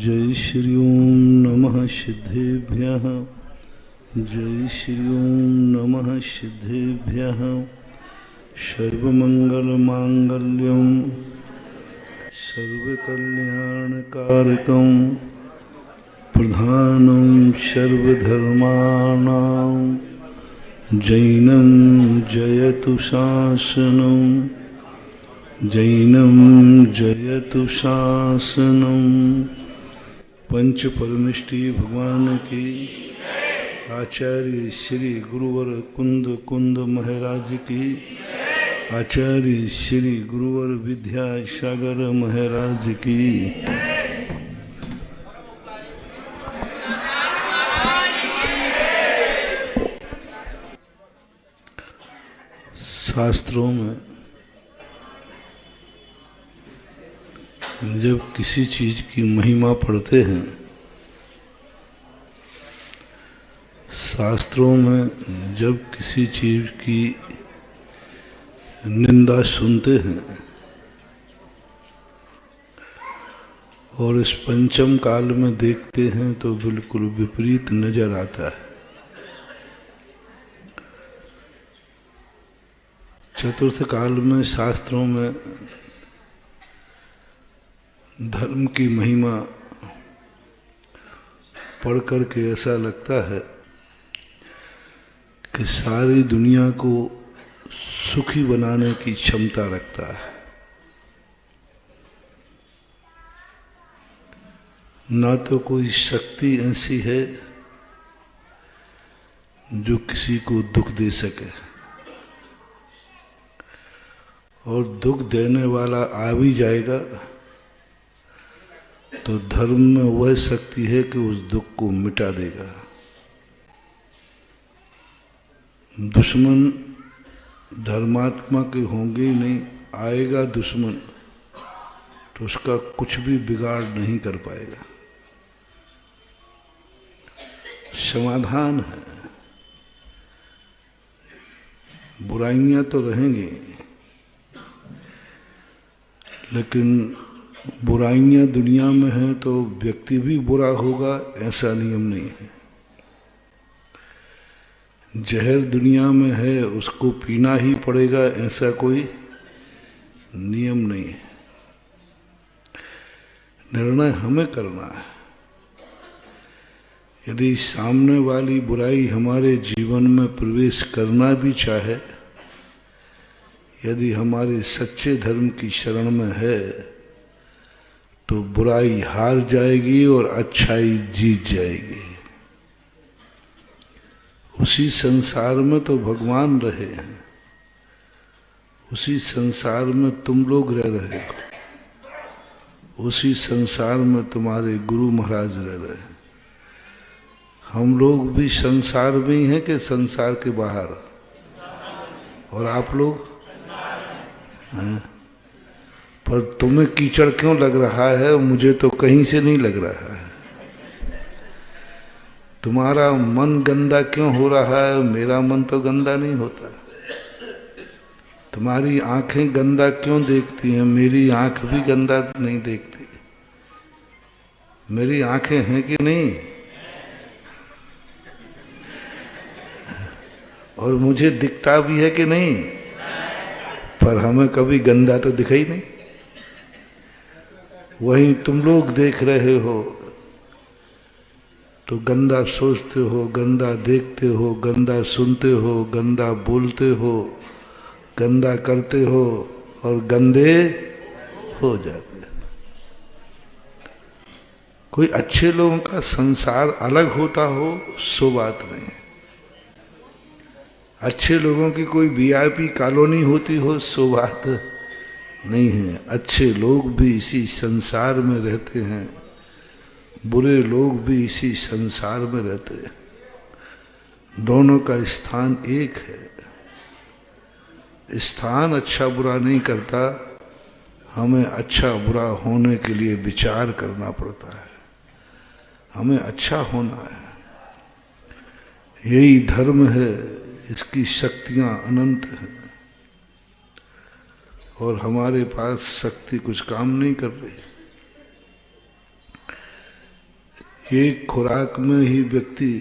जय श्री ओम नमः सिद्धेभ्यः। जय श्री ओम नमः सिद्धेभ्यः। सर्वमंगलमांगल्यं सर्वकल्याणकारकं प्रधानं सर्वधर्माणां जैनं जयतु शासनं। जैनं जयतु शासनं। पंच परमिष्टि भगवान की, आचार्य श्री गुरुवर कुंद कुंद महाराज की, आचार्य श्री गुरुवर विद्यासागर महाराज की। शास्त्रों में जब किसी चीज की महिमा पढ़ते हैं, शास्त्रों में जब किसी चीज की निंदा सुनते हैं और इस पंचम काल में देखते हैं तो बिल्कुल विपरीत नजर आता है। चतुर्थ काल में शास्त्रों में धर्म की महिमा पढ़ कर के ऐसा लगता है कि सारी दुनिया को सुखी बनाने की क्षमता रखता है। ना तो कोई शक्ति ऐसी है जो किसी को दुख दे सके, और दुख देने वाला आ भी जाएगा तो धर्म में वह शक्ति है कि उस दुख को मिटा देगा। दुश्मन धर्मात्मा के होंगे ही नहीं, आएगा दुश्मन तो उसका कुछ भी बिगाड़ नहीं कर पाएगा। समाधान है। बुराइयां तो रहेंगी, लेकिन बुराइयां दुनिया में है तो व्यक्ति भी बुरा होगा ऐसा नियम नहीं है। जहर दुनिया में है उसको पीना ही पड़ेगा ऐसा कोई नियम नहीं है। निर्णय हमें करना है। यदि सामने वाली बुराई हमारे जीवन में प्रवेश करना भी चाहे, यदि हमारे सच्चे धर्म की शरण में है तो बुराई हार जाएगी और अच्छाई जीत जाएगी। उसी संसार में तो भगवान रहे हैं, उसी संसार में तुम लोग रह रहे हो, उसी संसार में तुम्हारे गुरु महाराज रह रहे हैं। हम लोग भी संसार में ही हैं कि संसार के बाहर? और आप लोग हैं? पर तुम्हें कीचड़ क्यों लग रहा है? मुझे तो कहीं से नहीं लग रहा है। तुम्हारा मन गंदा क्यों हो रहा है? मेरा मन तो गंदा नहीं होता। तुम्हारी आंखें गंदा क्यों देखती हैं? मेरी आंख भी गंदा नहीं देखती। मेरी आंखें हैं कि नहीं? और मुझे दिखता भी है कि नहीं? पर हमें कभी गंदा तो दिखा ही नहीं। वहीं तुम लोग देख रहे हो तो गंदा सोचते हो, गंदा देखते हो, गंदा सुनते हो, गंदा बोलते हो, गंदा करते हो और गंदे हो जाते हो। कोई अच्छे लोगों का संसार अलग होता हो सो बात नहीं। अच्छे लोगों की कोई वीआईपी कॉलोनी होती हो सो बात नहीं है। अच्छे लोग भी इसी संसार में रहते हैं, बुरे लोग भी इसी संसार में रहते हैं। दोनों का स्थान एक है। स्थान अच्छा बुरा नहीं करता, हमें अच्छा बुरा होने के लिए विचार करना पड़ता है। हमें अच्छा होना है, यही धर्म है। इसकी शक्तियां अनंत हैं और हमारे पास शक्ति कुछ काम नहीं कर रही। एक खुराक में ही व्यक्ति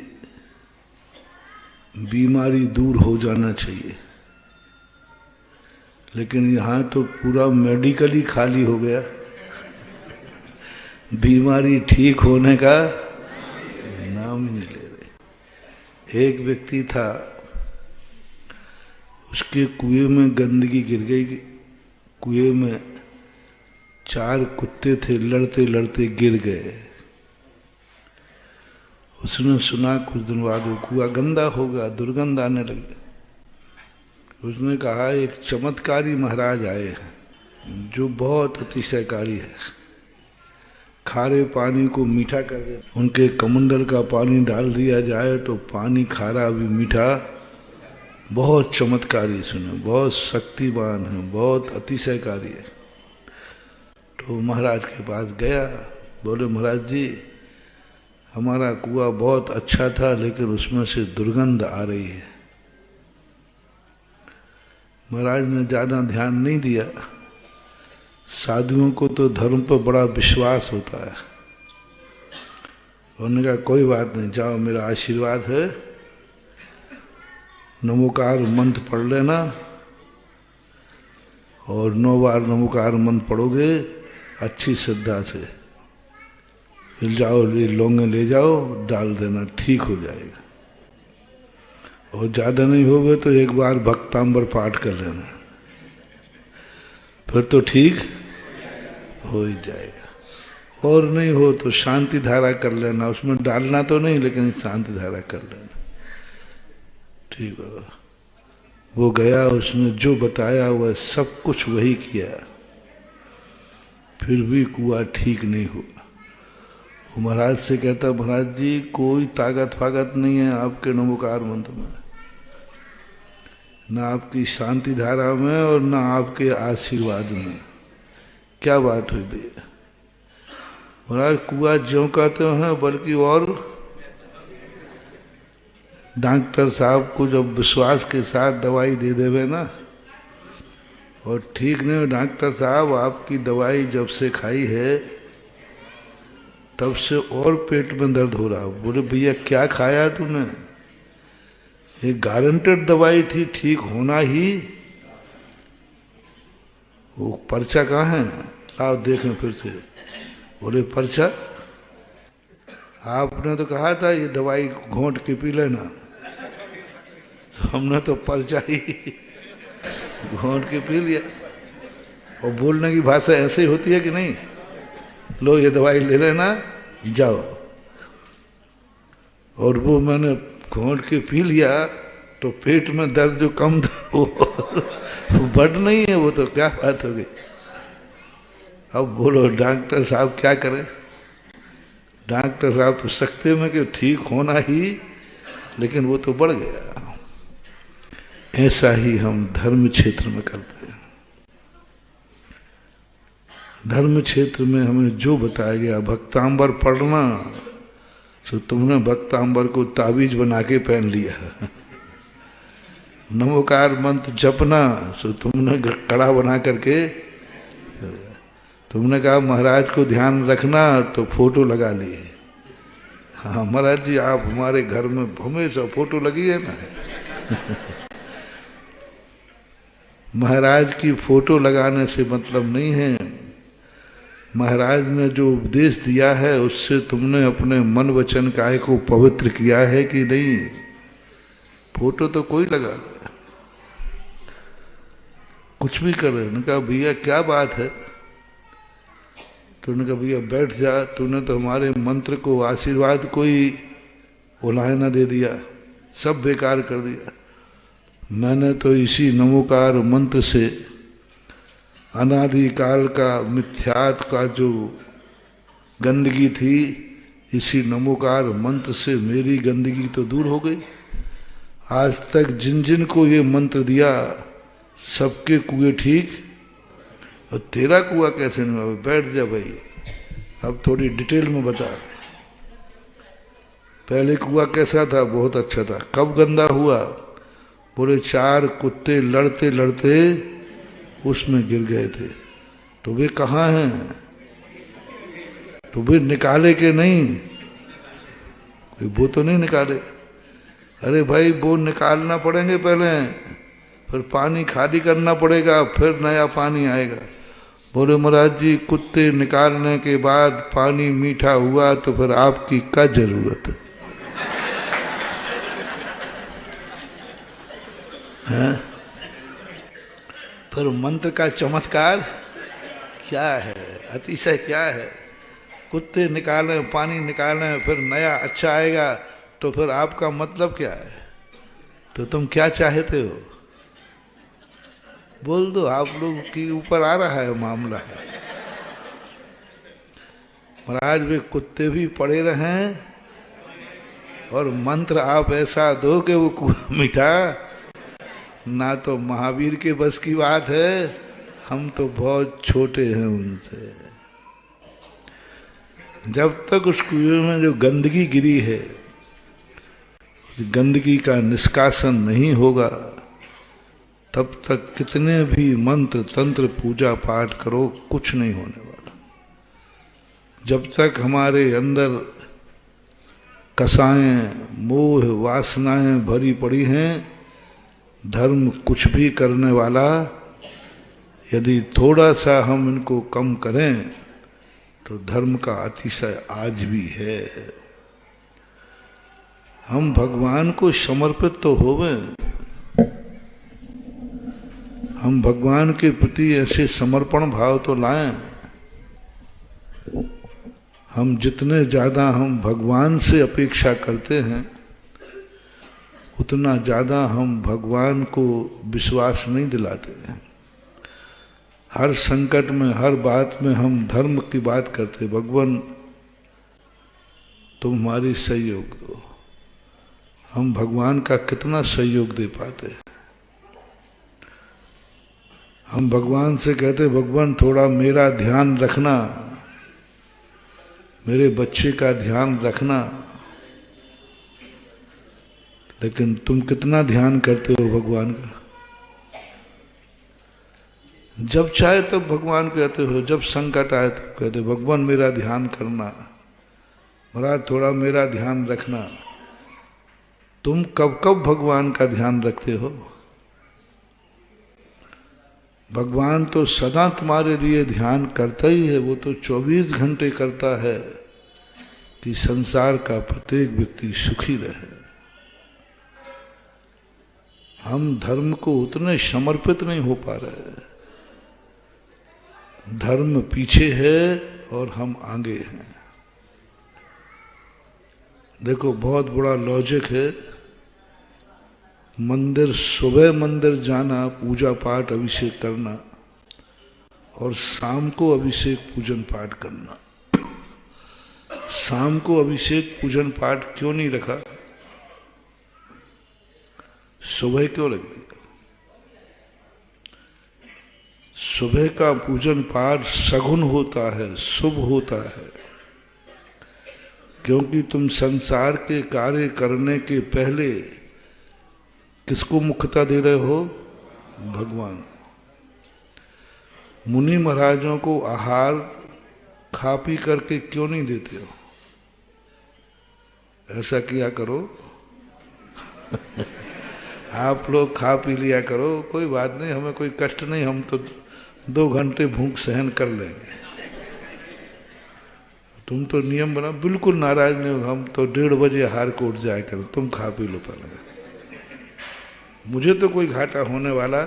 बीमारी दूर हो जाना चाहिए, लेकिन यहाँ तो पूरा मेडिकली खाली हो गया, बीमारी ठीक होने का नाम ही नहीं ले रहे। एक व्यक्ति था, उसके कुएं में गंदगी गिर गई। कुएं में 4 कुत्ते थे, लड़ते लड़ते गिर गए। उसने सुना कुछ दिन बाद वो कुआं गंदा हो गया, दुर्गंध आने लगी। उसने कहा एक चमत्कारी महाराज आए हैं जो बहुत अतिशयकारी है, खारे पानी को मीठा कर दे। उनके कमंडल का पानी डाल दिया जाए तो पानी खारा भी मीठा, बहुत चमत्कारी, सुने बहुत शक्तिवान है, बहुत अतिशयकारी है। तो महाराज के पास गया, बोले महाराज जी हमारा कुआं बहुत अच्छा था लेकिन उसमें से दुर्गंध आ रही है। महाराज ने ज्यादा ध्यान नहीं दिया, साधुओं को तो धर्म पर बड़ा विश्वास होता है। उन्होंने कहा कोई बात नहीं, जाओ मेरा आशीर्वाद है, नमोकार मंत्र पढ़ लेना और 9 बार नमोकार मंत्र पढ़ोगे अच्छी श्रद्धा से, फिर जाओ ये लौंगे ले जाओ डाल देना, ठीक हो जाएगा। और ज़्यादा नहीं होगे तो एक बार भक्तांबर पाठ कर लेना, फिर तो ठीक हो ही जाएगा। और नहीं हो तो शांति धारा कर लेना, उसमें डालना तो नहीं लेकिन शांति धारा कर लेना, ठीक है। वो गया, उसने जो बताया वह सब कुछ वही किया, फिर भी कुआं ठीक नहीं हुआ। वो महाराज से कहता महाराज जी कोई ताकत फाकत नहीं है आपके नमोकार मंत्र में, ना आपकी शांति धारा में और ना आपके आशीर्वाद में, क्या बात हुई भैया? महाराज कुआं ज्यों का त्यों है, बल्कि और डॉक्टर साहब को जब विश्वास के साथ दवाई दे देवे ना और ठीक नहीं हो, डॉक्टर साहब आपकी दवाई जब से खाई है तब से और पेट में दर्द हो रहा। बोले भैया क्या खाया तूने? एक गारंटेड दवाई थी, ठीक होना ही। वो पर्चा कहाँ है? लाओ देखें फिर से। बोले पर्चा? आपने तो कहा था ये दवाई घोंट के पी लेना, तो हमने तो पर्चा ही घोंट के पी लिया। और बोलने की भाषा ऐसे ही होती है कि नहीं, लो ये दवाई ले लेना जाओ। और वो मैंने घोंट के पी लिया तो पेट में दर्द जो कम था वो बढ़ नहीं है, वो तो क्या बात हो गई। अब बोलो डॉक्टर साहब क्या करें? डॉक्टर साहब तो सकते में कि ठीक होना ही, लेकिन वो तो बढ़ गया। ऐसा ही हम धर्म क्षेत्र में करते हैं। धर्म क्षेत्र में हमें जो बताया गया, भक्तांबर पढ़ना, तो तुमने भक्तांबर को ताबीज बना के पहन लिया। नमोकार मंत्र जपना, तो तुमने कड़ा बना करके, तुमने कहा महाराज को ध्यान रखना तो फोटो लगा लिए। हाँ महाराज जी आप हमारे घर में हमेशा फोटो लगी है ना। महाराज की फोटो लगाने से मतलब नहीं है, महाराज ने जो उपदेश दिया है उससे तुमने अपने मन वचन काय को पवित्र किया है कि नहीं। फोटो तो कोई लगा ले, कुछ भी करे। उन्होंने कहा भैया क्या बात है? तो उन्होंने कहा भैया बैठ जा, तूने तो हमारे मंत्र को, आशीर्वाद को ही उलाहना दे दिया, सब बेकार कर दिया। मैंने तो इसी नमोकार मंत्र से अनादिकाल का मिथ्यात का जो गंदगी थी, इसी नमोकार मंत्र से मेरी गंदगी तो दूर हो गई। आज तक जिन जिन को ये मंत्र दिया सबके कुएं ठीक, और तेरा कुआं कैसे नहीं हुआ? बैठ जा भाई, अब थोड़ी डिटेल में बता। पहले कुआं कैसा था? बहुत अच्छा था। कब गंदा हुआ? बोले 4 कुत्ते लड़ते लड़ते उसमें गिर गए थे। तो वे कहाँ हैं? तो वे निकाले के नहीं, वो तो नहीं निकाले। अरे भाई वो निकालना पड़ेंगे पहले, फिर पानी खाली करना पड़ेगा, फिर नया पानी आएगा। बोले महाराज जी कुत्ते निकालने के बाद पानी मीठा हुआ तो फिर आपकी क्या जरूरत है? फिर मंत्र का चमत्कार क्या है, अतिशय क्या है? कुत्ते निकाले, पानी निकाले, फिर नया अच्छा आएगा, तो फिर आपका मतलब क्या है? तो तुम क्या चाहते हो? बोल दो, आप लोग के ऊपर आ रहा है मामला है। महाराज वे कुत्ते भी पड़े रहें और मंत्र आप ऐसा दो कि वो कुआं मीठा, ना तो महावीर के बस की बात है, हम तो बहुत छोटे हैं उनसे। जब तक उस कुएं में जो गंदगी गिरी है, उस गंदगी का निष्कासन नहीं होगा, तब तक कितने भी मंत्र तंत्र पूजा पाठ करो, कुछ नहीं होने वाला। जब तक हमारे अंदर कसाएं, मोह, वासनाएं भरी पड़ी हैं, धर्म कुछ भी करने वाला, यदि थोड़ा सा हम इनको कम करें तो धर्म का अतिशय आज भी है। हम भगवान को समर्पित तो होवें, हम भगवान के प्रति ऐसे समर्पण भाव तो लाएं। हम जितने ज्यादा हम भगवान से अपेक्षा करते हैं, उतना ज्यादा हम भगवान को विश्वास नहीं दिलाते हैं। हर संकट में, हर बात में हम धर्म की बात करते, भगवान तुम हमारी सहयोग दो। हम भगवान का कितना सहयोग दे पाते हैं? हम भगवान से कहते, भगवान थोड़ा मेरा ध्यान रखना, मेरे बच्चे का ध्यान रखना, लेकिन तुम कितना ध्यान करते हो भगवान का? जब चाहे तब भगवान कहते हो, जब संकट आए तब कहते भगवान मेरा ध्यान करना, महाराज थोड़ा मेरा ध्यान रखना। तुम कब कब भगवान का ध्यान रखते हो? भगवान तो सदा तुम्हारे लिए ध्यान करता ही है, वो तो 24 घंटे करता है कि संसार का प्रत्येक व्यक्ति सुखी रहे। हम धर्म को उतने समर्पित नहीं हो पा रहे। धर्म पीछे है और हम आगे हैं। देखो बहुत बड़ा लॉजिक है। मंदिर, सुबह मंदिर जाना, पूजा पाठ अभिषेक करना, और शाम को अभिषेक पूजन पाठ करना। शाम को अभिषेक पूजन पाठ क्यों नहीं रखा? सुबह क्यों रख दिया? सुबह का पूजन पाठ सगुन होता है, शुभ होता है, क्योंकि तुम संसार के कार्य करने के पहले किसको मुख्यता दे रहे हो? भगवान। मुनि महाराजों को आहार खा पी करके क्यों नहीं देते हो? ऐसा किया करो। आप लोग खा पी लिया करो, कोई बात नहीं, हमें कोई कष्ट नहीं, हम तो 2 घंटे भूख सहन कर लेंगे। तुम तो नियम बना, बिल्कुल नाराज नहीं हो, हम तो 1:30 बजे आहार को उठ जाए करो, तुम खा पी लो पहले। मुझे तो कोई घाटा होने वाला,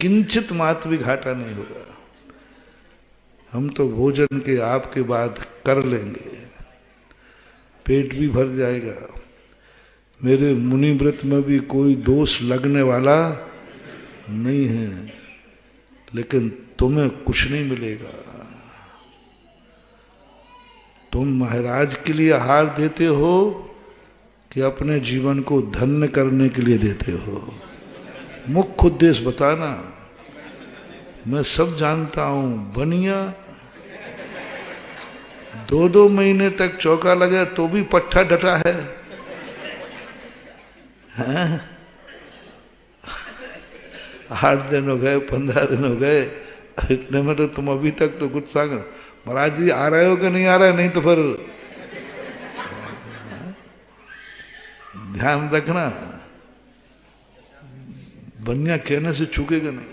किंचित मात्र भी घाटा नहीं होगा। हम तो भोजन के आपके बाद कर लेंगे, पेट भी भर जाएगा। मेरे मुनि व्रत में भी कोई दोष लगने वाला नहीं है, लेकिन तुम्हें कुछ नहीं मिलेगा। तुम महाराज के लिए आहार देते हो कि अपने जीवन को धन्य करने के लिए देते हो? मुख्य उद्देश्य बताना। मैं सब जानता हूं, बनिया 2-2 महीने तक चौका लगे तो भी पट्टा डटा है, हैं? 8 दिन हो गए, 15 दिन हो गए, इतने में तो तुम अभी तक तो कुछ सांग, महाराज जी आ रहे हो कि नहीं आ रहे? नहीं तो फिर ध्यान रखना, बनिया कहने से चूकेगा नहीं।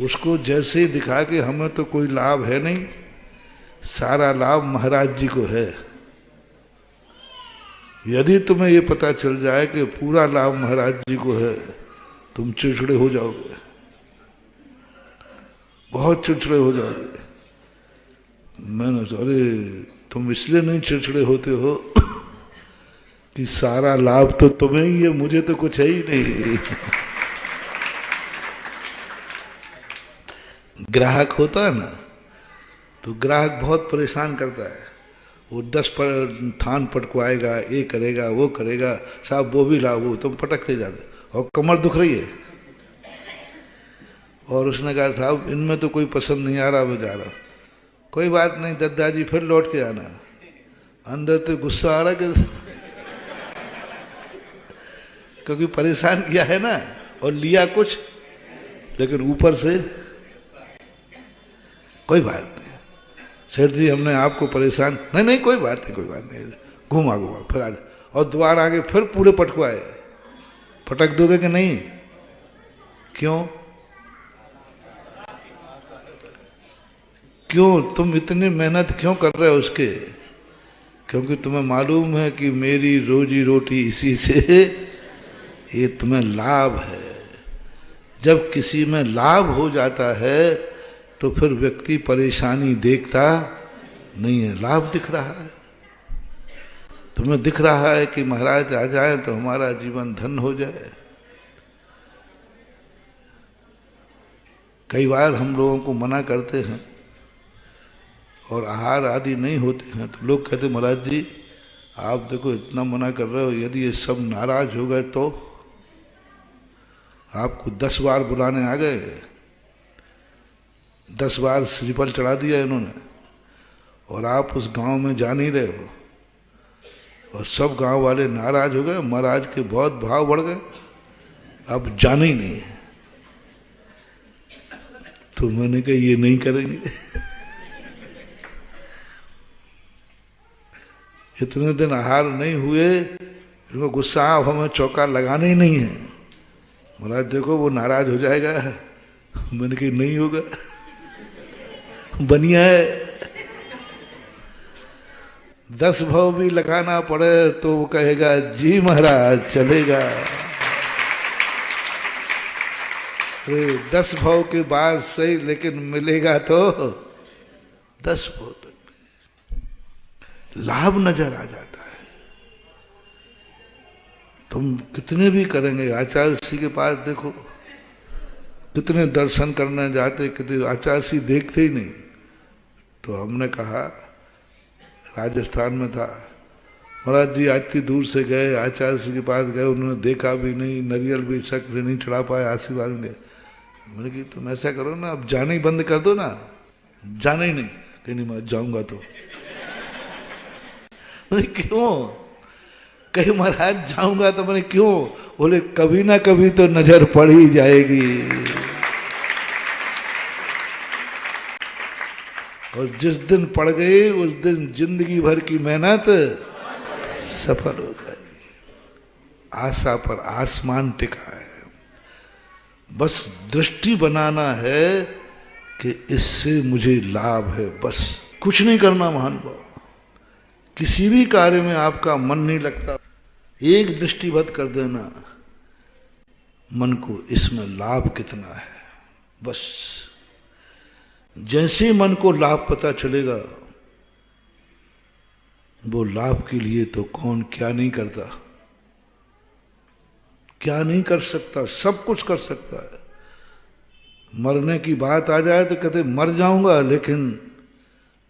उसको जैसे ही दिखा कि हमें तो कोई लाभ है नहीं, सारा लाभ महाराज जी को है। यदि तुम्हें ये पता चल जाए कि पूरा लाभ महाराज जी को है, तुम चिड़चिड़े हो जाओगे, बहुत चिड़चिड़े हो जाओगे। मैंने तो, अरे तुम इसलिए नहीं चिड़चिड़े होते हो कि सारा लाभ तो तुम्हें ही है, मुझे तो कुछ है ही नहीं। ग्राहक होता है ना, तो ग्राहक बहुत परेशान करता है। वो 10 थान पटकवाएगा, ये करेगा वो करेगा, साहब वो भी लाओ, वो तुम पटकते जाते और कमर दुख रही है। और उसने कहा साहब इनमें तो कोई पसंद नहीं आ रहा, मैं जा रहा। कोई बात नहीं दद्दाजी, फिर लौट के आना। अंदर तो गुस्सा आ रहा कि क्योंकि परेशान किया है ना, और लिया कुछ, लेकिन ऊपर से कोई बात नहीं सेठ जी, हमने आपको परेशान नहीं, नहीं कोई बात नहीं, कोई बात नहीं, घुमा घुमा फिर आज, और द्वार आगे फिर पूरे पटकवाए। पटक दोगे कि नहीं? क्यों क्यों तुम इतनी मेहनत क्यों कर रहे हो उसके? क्योंकि तुम्हें मालूम है कि मेरी रोजी रोटी इसी से, ये तुम्हें लाभ है। जब किसी में लाभ हो जाता है तो फिर व्यक्ति परेशानी देखता नहीं है, लाभ दिख रहा है। तुम्हें दिख रहा है कि महाराज आ जाए तो हमारा जीवन धन हो जाए। कई बार हम लोगों को मना करते हैं और आहार आदि नहीं होते हैं, तो लोग कहते महाराज जी आप देखो इतना मना कर रहे हो, यदि ये सब नाराज हो गए तो? आपको 10 बार बुलाने आ गए, 10 बार श्रीफल चढ़ा दिया इन्होंने, और आप उस गांव में जा नहीं रहे हो, और सब गांव वाले नाराज हो गए, महाराज के बहुत भाव बढ़ गए, अब जाना ही नहीं। तो मैंने कहा ये नहीं करेंगे। इतने दिन आहार नहीं हुए, इनको गुस्सा अब हमें चौका लगाना ही नहीं है। महाराज देखो वो नाराज हो जाएगा। मैंने कहा नहीं होगा, बनिया है। 10 भाव भी लगाना पड़े तो वो कहेगा जी महाराज चलेगा। अरे 10 भाव के बाद सही, लेकिन मिलेगा तो 10 भाव तक लाभ नजर आ जाता है। तुम कितने भी करेंगे, आचार्य श्री के पास देखो, कितने दर्शन करने जाते, कितने आचार्य श्री देखते ही नहीं। तो हमने कहा, राजस्थान में था, महाराज जी आज की दूर से गए, आचार्य श्री के पास गए, उन्होंने देखा भी नहीं, नरियल भी शक से नहीं चढ़ा पाए, आशीर्वाद में। मैंने कहा तुम ऐसा करो ना, अब जाना ही बंद कर दो ना, जाना ही नहीं। कहीं नहीं मैं जाऊंगा तो। मैंने क्यों? कहीं महाराज जाऊंगा तो मैंने क्यों? बोले कभी ना कभी तो नजर पड़ ही जाएगी, और जिस दिन पड़ गई उस दिन जिंदगी भर की मेहनत सफल हो जाएगी। आशा पर आसमान टिका है, बस दृष्टि बनाना है कि इससे मुझे लाभ है, बस कुछ नहीं करना। महानुभाव, किसी भी कार्य में आपका मन नहीं लगता, एक दृष्टिबद्ध कर देना मन को, इसमें लाभ कितना है। बस जैसे मन को लाभ पता चलेगा, वो लाभ के लिए तो कौन क्या नहीं करता, क्या नहीं कर सकता, सब कुछ कर सकता है। मरने की बात आ जाए तो कहते मर जाऊंगा, लेकिन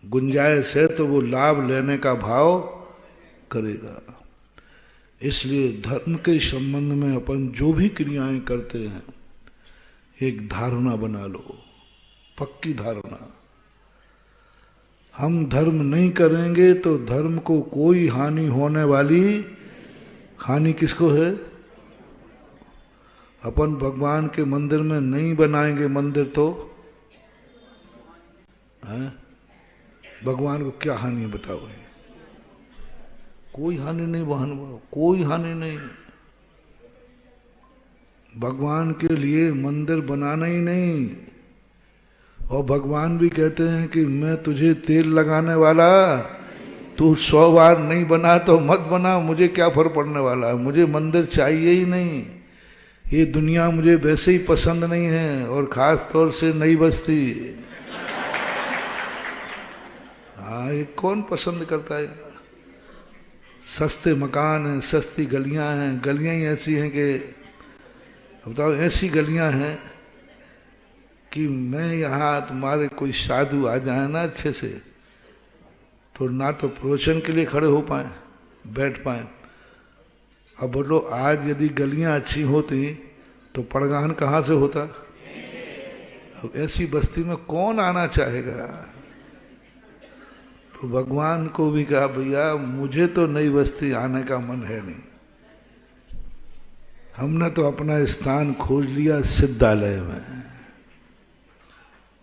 गुंजाइश है तो वो लाभ लेने का भाव करेगा। इसलिए धर्म के संबंध में अपन जो भी क्रियाएं करते हैं, एक धारणा बना लो, पक्की धारणा। हम धर्म नहीं करेंगे तो धर्म को कोई हानि होने वाली, हानि किसको है? अपन भगवान के मंदिर में नहीं बनाएंगे मंदिर तो है? भगवान को क्या हानि बताओ? कोई हानि नहीं बहन, कोई हानि नहीं। भगवान के लिए मंदिर बनाना ही नहीं। और भगवान भी कहते हैं कि मैं तुझे तेल लगाने वाला, तू 100 बार नहीं बना तो मत बना, मुझे क्या फर्क पड़ने वाला है, मुझे मंदिर चाहिए ही नहीं। ये दुनिया मुझे वैसे ही पसंद नहीं है, और खास तौर से नई बस्ती। हाँ, ये कौन पसंद करता है? सस्ते मकान हैं, सस्ती गलियां हैं, गलियां ही ऐसी हैं कि बताओ, ऐसी गलियां हैं कि मैं यहाँ तुम्हारे कोई साधु आ जाए ना अच्छे से, तो ना तो प्रवचन के लिए खड़े हो पाए, बैठ पाए। अब बोलो, आज यदि गलियां अच्छी होती तो पड़गान कहाँ से होता? अब ऐसी बस्ती में कौन आना चाहेगा? तो भगवान को भी कहा, भैया मुझे तो नई बस्ती आने का मन है नहीं। हमने तो अपना स्थान खोज लिया सिद्धालय में।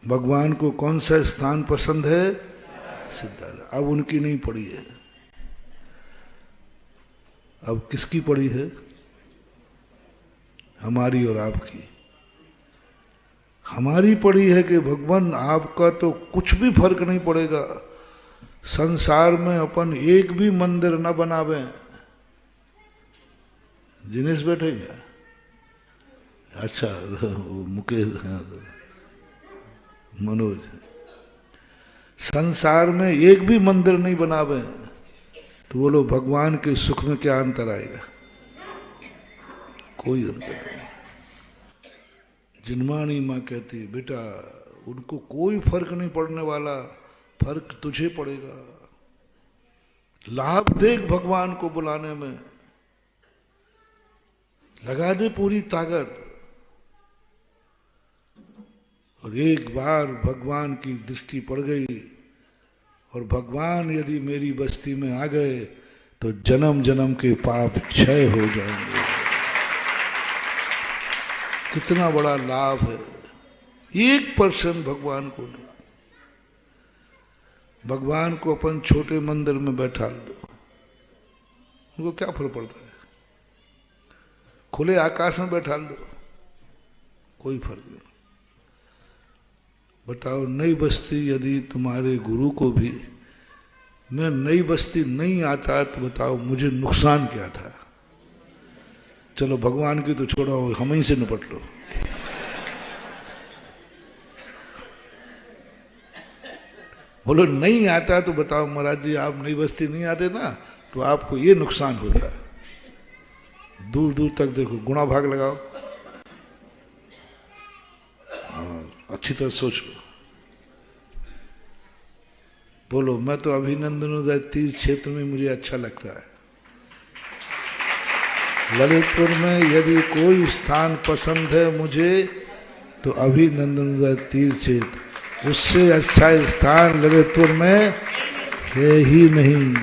भगवान को कौन सा स्थान पसंद है? सिद्धालय। अब उनकी नहीं पड़ी है, अब किसकी पड़ी है? हमारी और आपकी। हमारी पड़ी है कि भगवान आपका तो कुछ भी फर्क नहीं पड़ेगा, संसार में अपन एक भी मंदिर न बनावे। जिनेश बैठे क्या? अच्छा, मुकेश, मनोज। संसार में एक भी मंदिर नहीं बनावे तो बोलो भगवान के सुख में क्या अंतर आएगा? कोई अंतर नहीं। जिनमानी माँ कहती, बेटा उनको कोई फर्क नहीं पड़ने वाला, फर्क तुझे पड़ेगा। लाभ देख भगवान को बुलाने में, लगा दे पूरी ताकत। और एक बार भगवान की दृष्टि पड़ गई और भगवान यदि मेरी बस्ती में आ गए तो जन्म जन्म के पाप क्षय हो जाएंगे। कितना बड़ा लाभ है। 1% भगवान को नहीं। भगवान को अपन छोटे मंदिर में बैठा दो, उनको क्या फर्क पड़ता है? खुले आकाश में बैठा दो, कोई फर्क नहीं। बताओ, नई बस्ती यदि तुम्हारे गुरु को भी मैं नई बस्ती नहीं आता तो बताओ मुझे नुकसान क्या था? चलो भगवान की तो छोड़ो, हम ही से निपट लो। बोलो नहीं आता तो बताओ महाराज जी, आप नई बस्ती नहीं आते ना तो आपको ये नुकसान होता। दूर दूर तक देखो, गुणा भाग लगाओ, अच्छी तरह सोच लो। बोलो, मैं तो अभिनंदनोदय तीर्थ क्षेत्र में मुझे अच्छा लगता है। ललितपुर में यदि कोई स्थान पसंद है मुझे तो अभिनंदनोदय तीर्थ क्षेत्र, उससे अच्छा स्थान ललितपुर में है ही नहीं।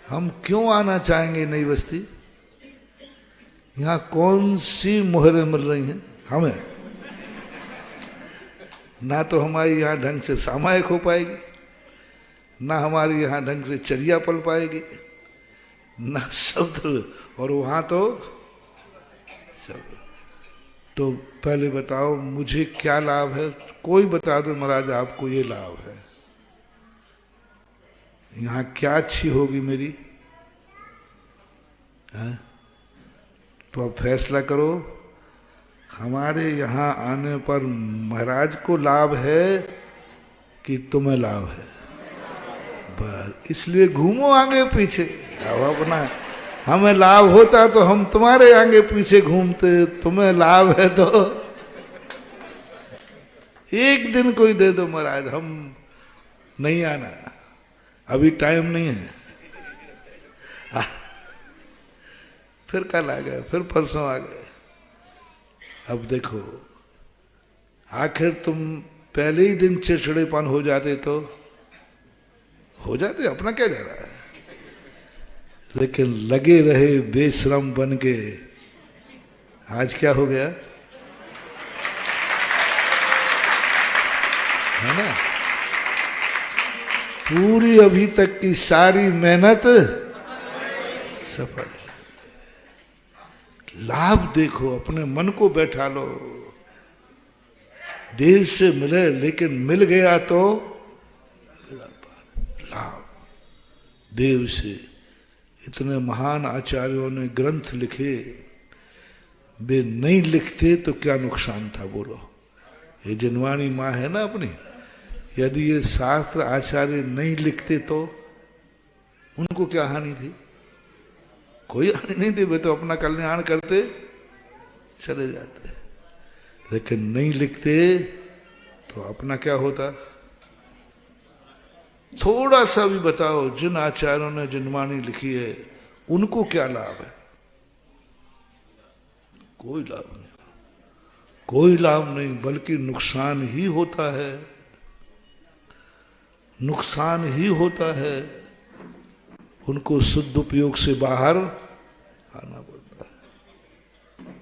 हम क्यों आना चाहेंगे नई बस्ती? यहाँ कौन सी मोहरें मिल रही हैं हमें? ना तो हमारी यहाँ ढंग से सामायिक हो पाएगी, ना हमारी यहाँ ढंग से चर्या पल पाएगी, ना शब्द, और वहाँ तो शब्द। तो पहले बताओ मुझे क्या लाभ है? कोई बता दो महाराज आपको ये लाभ है। यहाँ क्या अच्छी होगी मेरी? है? तो अब फैसला करो। हमारे यहाँ आने पर महाराज को लाभ है कि तुम्हें लाभ है? बस इसलिए घूमो आगे पीछे। अब अपना हमें लाभ होता तो हम तुम्हारे आगे पीछे घूमते। तुम्हें लाभ है तो एक दिन कोई दे दो महाराज, हम नहीं आना, अभी टाइम नहीं है। फिर कल आ गए, फिर परसों आ गए। अब देखो, आखिर तुम पहले ही दिन चिड़चिड़ेपन हो जाते तो हो जाते, अपना क्या जा रहा है। लेकिन लगे रहे बेशरम बन के। आज क्या हो गया है ना? पूरी अभी तक की सारी मेहनत सफल। लाभ देखो, अपने मन को बैठा लो। देर से मिले लेकिन मिल गया तो लाभ। देव से इतने महान आचार्यों ने ग्रंथ लिखे, वे नहीं लिखते तो क्या नुकसान था बोलो। ये जिनवाणी माँ है ना अपनी, यदि ये शास्त्र आचार्य नहीं लिखते तो उनको क्या हानि थी? कोई हानि नहीं थी, वे तो अपना कल्याण करते चले जाते। लेकिन नहीं लिखते तो अपना क्या होता? थोड़ा सा भी बताओ, जिन आचार्यों ने जिनवाणी लिखी है उनको क्या लाभ है? कोई लाभ नहीं, कोई लाभ नहीं, बल्कि नुकसान ही होता है, नुकसान ही होता है। उनको शुद्ध उपयोग से बाहर आना पड़ता है।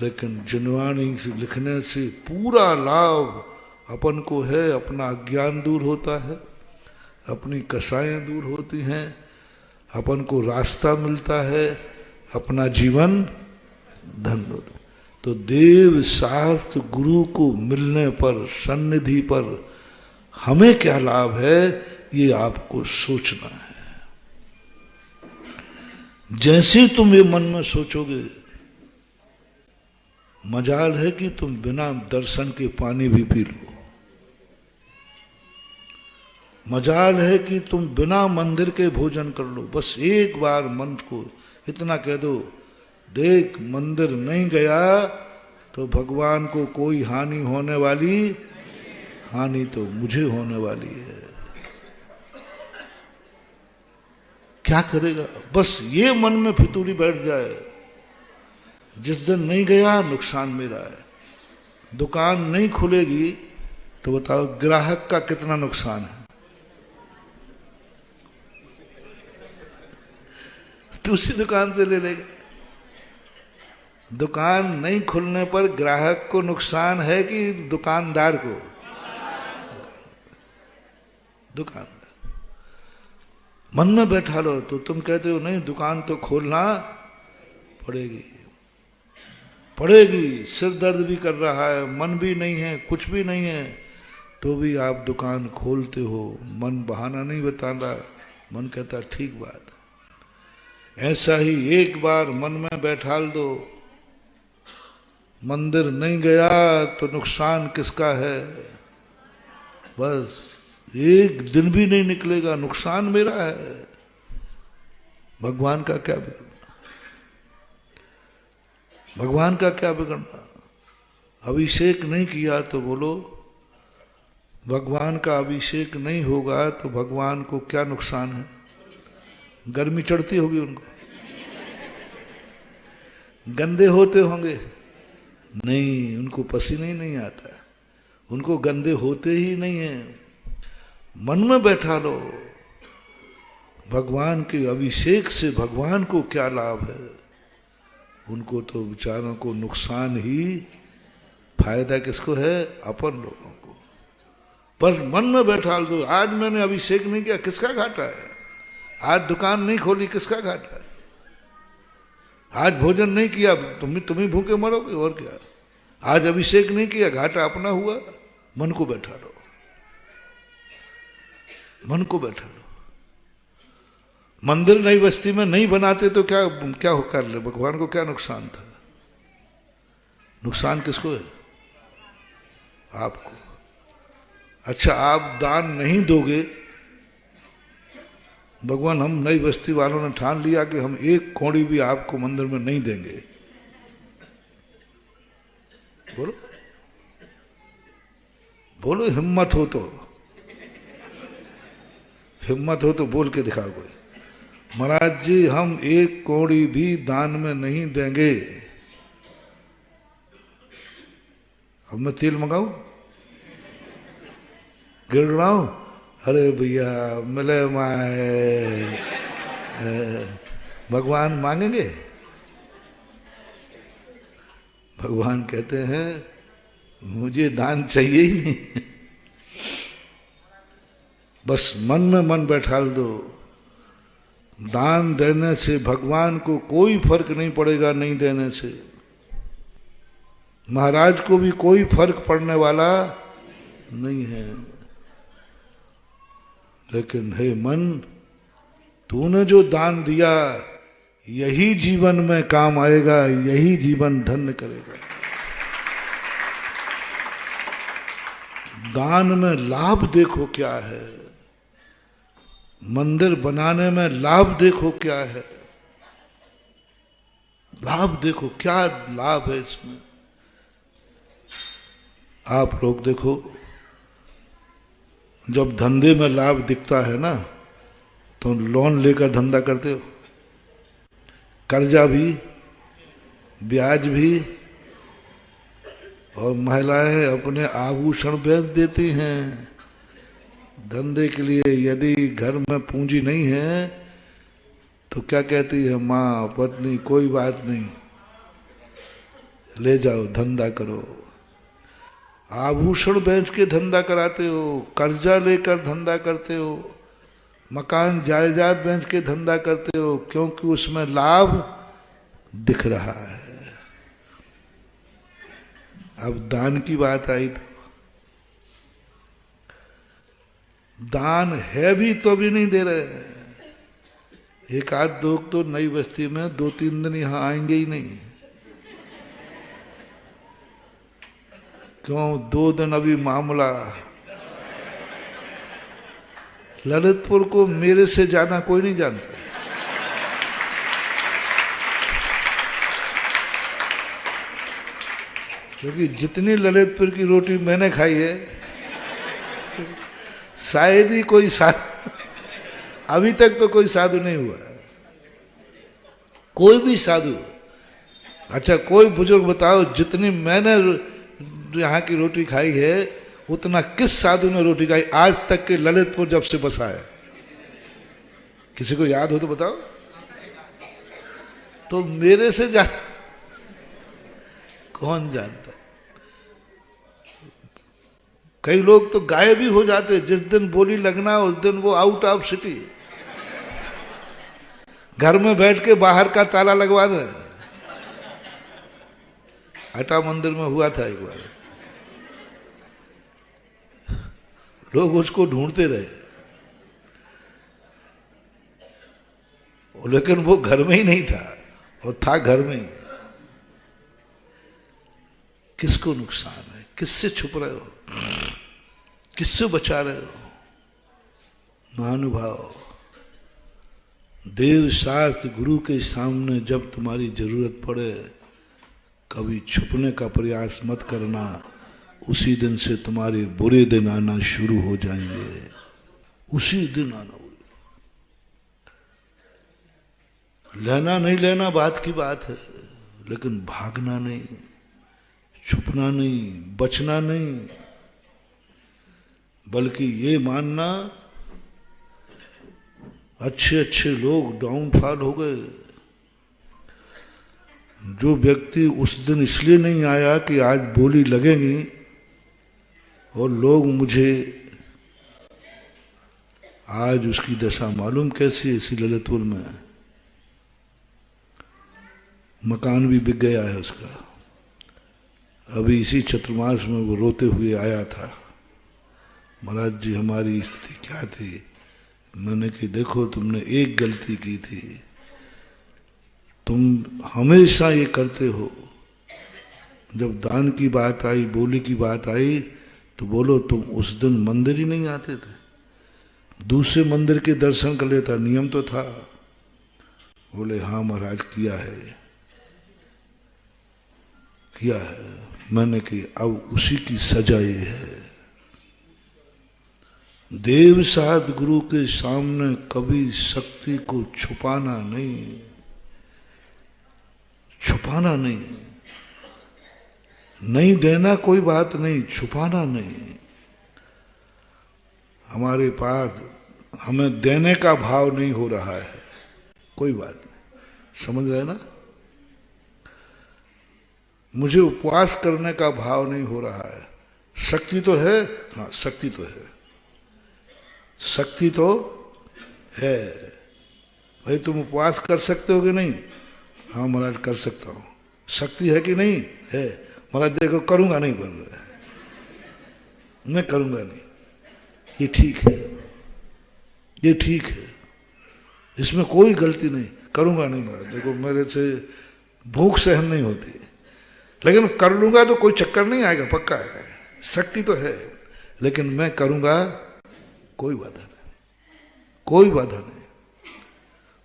लेकिन जिनवाणी से लिखने से पूरा लाभ अपन को है। अपना अज्ञान दूर होता है, अपनी कसाएं दूर होती हैं, अपन को रास्ता मिलता है, अपना जीवन धन्य होता है। तो देव शास्त्र गुरु को मिलने पर, सन्निधि पर हमें क्या लाभ है, ये आपको सोचना है। जैसे तुम ये मन में सोचोगे, मजाल है कि तुम बिना दर्शन के पानी भी पी लो। मजाल है कि तुम बिना मंदिर के भोजन कर लो। बस एक बार मन को इतना कह दो, देख मंदिर नहीं गया तो भगवान को कोई हानि होने वाली, हानि तो मुझे होने वाली है। क्या करेगा? बस ये मन में फितूरी बैठ जाए, जिस दिन नहीं गया नुकसान मेरा है। दुकान नहीं खुलेगी तो बताओ ग्राहक का कितना नुकसान है? दूसरी दुकान से ले लेगा। दुकान नहीं खुलने पर ग्राहक को नुकसान है कि दुकानदार को? दुकानदार। मन में बैठा लो तो तुम कहते हो नहीं दुकान तो खोलना पड़ेगी, पड़ेगी। सिर दर्द भी कर रहा है, मन भी नहीं है, कुछ भी नहीं है, तो भी आप दुकान खोलते हो। मन बहाना नहीं बताता, मन कहता ठीक बात। ऐसा ही एक बार मन में बैठाल दो, मंदिर नहीं गया तो नुकसान किसका है? बस एक दिन भी नहीं निकलेगा, नुकसान मेरा है। भगवान का क्या बिगड़ना? भगवान का क्या बिगड़ना? अभिषेक नहीं किया तो बोलो, भगवान का अभिषेक नहीं होगा तो भगवान को क्या नुकसान है? गर्मी चढ़ती होगी उनको, गंदे होते होंगे? नहीं, उनको पसीना ही नहीं आता, उनको गंदे होते ही नहीं है। मन में बैठा लो, भगवान के अभिषेक से भगवान को क्या लाभ है? उनको तो बेचारों को नुकसान ही, फायदा किसको है? अपन लोगों को। बस मन में बैठा दो, आज मैंने अभिषेक नहीं किया, किसका घाटा है? आज दुकान नहीं खोली, किसका घाटा है? आज भोजन नहीं किया, तुम ही भूखे मरोगे, और क्या? आज अभिषेक नहीं किया, घाटा अपना हुआ। मन को बैठा लो, मन को बैठा लो। मंदिर नई बस्ती में नहीं बनाते तो क्या क्या कर ले? भगवान को क्या नुकसान था? नुकसान किसको है? आपको। अच्छा, आप दान नहीं दोगे, भगवान हम नई बस्ती वालों ने ठान लिया कि हम एक कौड़ी भी आपको मंदिर में नहीं देंगे। बोलो बोलो, हिम्मत हो तो, हिम्मत हो तो बोल के दिखाओ कोई। महाराज जी हम एक कौड़ी भी दान में नहीं देंगे। अब मैं तेल मंगाऊं, गिड़गिड़ाऊं? अरे भैया मिले माए, भगवान मांगेंगे? भगवान कहते हैं मुझे दान चाहिए ही नहीं। बस मन में मन बैठाल दो, दान देने से भगवान को कोई फर्क नहीं पड़ेगा, नहीं देने से महाराज को भी कोई फर्क पड़ने वाला नहीं है। लेकिन हे मन, तूने जो दान दिया यही जीवन में काम आएगा, यही जीवन धन्य करेगा। दान में लाभ देखो क्या है, मंदिर बनाने में लाभ देखो क्या है, लाभ देखो क्या लाभ है इसमें। आप लोग देखो, जब धंधे में लाभ दिखता है ना तो लोन लेकर धंधा करते हो, कर्जा भी, ब्याज भी, और महिलाएं अपने आभूषण बेच देती हैं धंधे के लिए। यदि घर में पूंजी नहीं है तो क्या कहती है माँ पत्नी, कोई बात नहीं, ले जाओ धंधा करो। आभूषण बेच के धंधा कराते हो, कर्जा लेकर धंधा करते हो, मकान जायदाद बेच के धंधा करते हो, क्योंकि उसमें लाभ दिख रहा है। अब दान की बात आई तो दान है भी तो भी नहीं दे रहे। एक आध लोग तो नई बस्ती में 2-3 दिन यहां आएंगे ही नहीं। क्यों? 2 दिन अभी मामला। ललितपुर को मेरे से ज्यादा कोई नहीं जानता। क्योंकि जितनी ललितपुर की रोटी मैंने खाई है, शायद ही कोई साधु, अभी तक तो कोई साधु नहीं हुआ, कोई भी साधु। अच्छा, कोई बुजुर्ग बताओ, जितनी मैंने यहाँ की रोटी खाई है उतना किस साधु ने रोटी खाई आज तक के ललितपुर जब से बसा है? किसी को याद हो तो बताओ। तो मेरे से ज्यादा कौन जानता? कई लोग तो गायब भी हो जाते, जिस दिन बोली लगना उस दिन वो आउट ऑफ सिटी, घर में बैठ के बाहर का ताला लगवा दे। हटा मंदिर में हुआ था एक बार, लोग उसको ढूंढते रहे, लेकिन वो घर में ही नहीं था, और था घर में ही। किसको नुकसान है? किससे छुप रहे हो? किससे बचा रहे हो? महानुभाव, देव शास्त्र गुरु के सामने जब तुम्हारी जरूरत पड़े कभी छुपने का प्रयास मत करना। उसी दिन से तुम्हारे बुरे दिन आना शुरू हो जाएंगे, उसी दिन आना। लेना नहीं लेना बात की बात है, लेकिन भागना नहीं, छुपना नहीं, बचना नहीं, बल्कि ये मानना अच्छे अच्छे लोग डाउनफॉल हो गए। जो व्यक्ति उस दिन इसलिए नहीं आया कि आज बोली लगेगी और लोग मुझे, आज उसकी दशा मालूम कैसी है। इसी ललितपुर में मकान भी बिक गया है उसका। अभी इसी चतुर्मास में वो रोते हुए आया था, महाराज जी हमारी स्थिति क्या थी। मैंने कि देखो तुमने एक गलती की थी, तुम हमेशा ये करते हो, जब दान की बात आई, बोली की बात आई तो बोलो तुम उस दिन मंदिर ही नहीं आते थे, दूसरे मंदिर के दर्शन कर लेता, नियम तो था। बोले हाँ महाराज किया है, किया है। मैंने कि अब उसी की सजा ये है। देव साध गुरु के सामने कभी शक्ति को छुपाना नहीं, छुपाना नहीं, नहीं देना कोई बात नहीं, छुपाना नहीं। हमारे पास हमें देने का भाव नहीं हो रहा है, कोई बात नहीं, समझ रहे ना। मुझे उपवास करने का भाव नहीं हो रहा है, शक्ति तो है, हाँ शक्ति तो है, शक्ति तो है, भाई तुम उपवास कर सकते हो कि नहीं? हाँ महाराज कर सकता हूँ। शक्ति है कि नहीं? है। महाराज देखो करूंगा नहीं, बोल रहा है मैं करूंगा नहीं। ये ठीक है, ये ठीक है, इसमें कोई गलती नहीं। करूंगा नहीं महाराज, देखो मेरे से भूख सहन नहीं होती, लेकिन कर लूंगा तो कोई चक्कर नहीं आएगा, पक्का है। शक्ति तो है, लेकिन मैं करूंगा, कोई बाधा नहीं, कोई बाधा नहीं।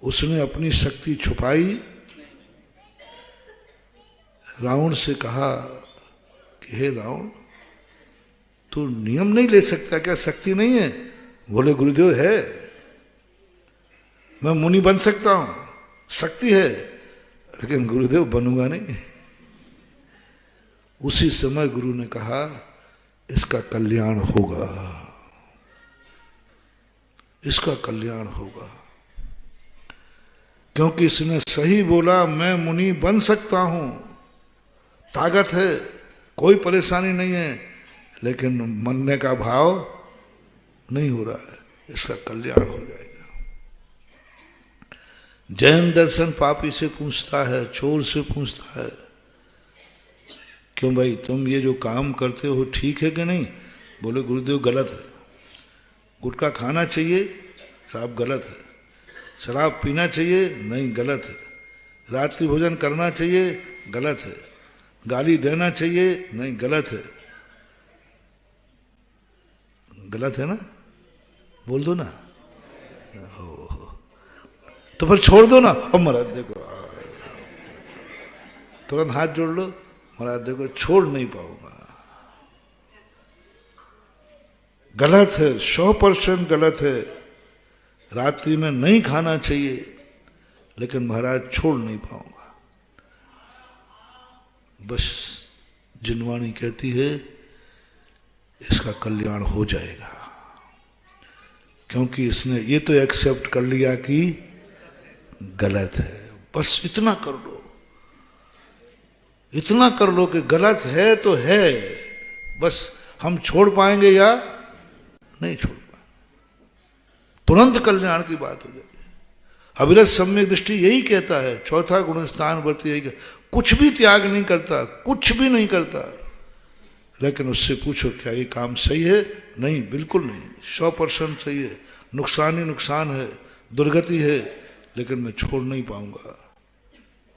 उसने अपनी शक्ति छुपाई, रावण से कहा कि हे रावण, तू नियम नहीं ले सकता क्या? शक्ति नहीं है? बोले गुरुदेव है, मैं मुनि बन सकता हूं, शक्ति है, लेकिन गुरुदेव बनूंगा नहीं। उसी समय गुरु ने कहा इसका कल्याण होगा, इसका कल्याण होगा, क्योंकि इसने सही बोला, मैं मुनि बन सकता हूं, ताकत है, कोई परेशानी नहीं है, लेकिन मनने का भाव नहीं हो रहा है, इसका कल्याण हो जाएगा। जैन दर्शन पापी से पूछता है, चोर से पूछता है, क्यों भाई तुम ये जो काम करते हो ठीक है कि नहीं? बोले गुरुदेव गलत है। गुटखा खाना चाहिए? साहब गलत है। शराब पीना चाहिए? नहीं, गलत है। रात्रि भोजन करना चाहिए? गलत है। गाली देना चाहिए? नहीं, गलत है। गलत है ना? बोल दो ना, तो फिर छोड़ दो ना। अब महाराज देखो, तुरंत हाथ जोड़ लो, महाराज देखो छोड़ नहीं पाऊंगा, गलत है, 100% गलत है। रात्रि में नहीं खाना चाहिए, लेकिन महाराज छोड़ नहीं पाऊंगा। बस जिनवाणी कहती है इसका कल्याण हो जाएगा, क्योंकि इसने ये तो एक्सेप्ट कर लिया कि गलत है। बस इतना कर लो, इतना कर लो कि गलत है तो है, बस हम छोड़ पाएंगे या नहीं छोड़ पाएंगे, तुरंत कल्याण की बात हो जाएगी। अविरत सम्यक दृष्टि यही कहता है, चौथा गुण स्थान वर्ती यही कहता, कुछ भी त्याग नहीं करता, कुछ भी नहीं करता, लेकिन उससे पूछो क्या ये काम सही है? नहीं, बिल्कुल नहीं, 100% सही है, नुकसान ही नुकसान है, दुर्गति है, लेकिन मैं छोड़ नहीं पाऊंगा।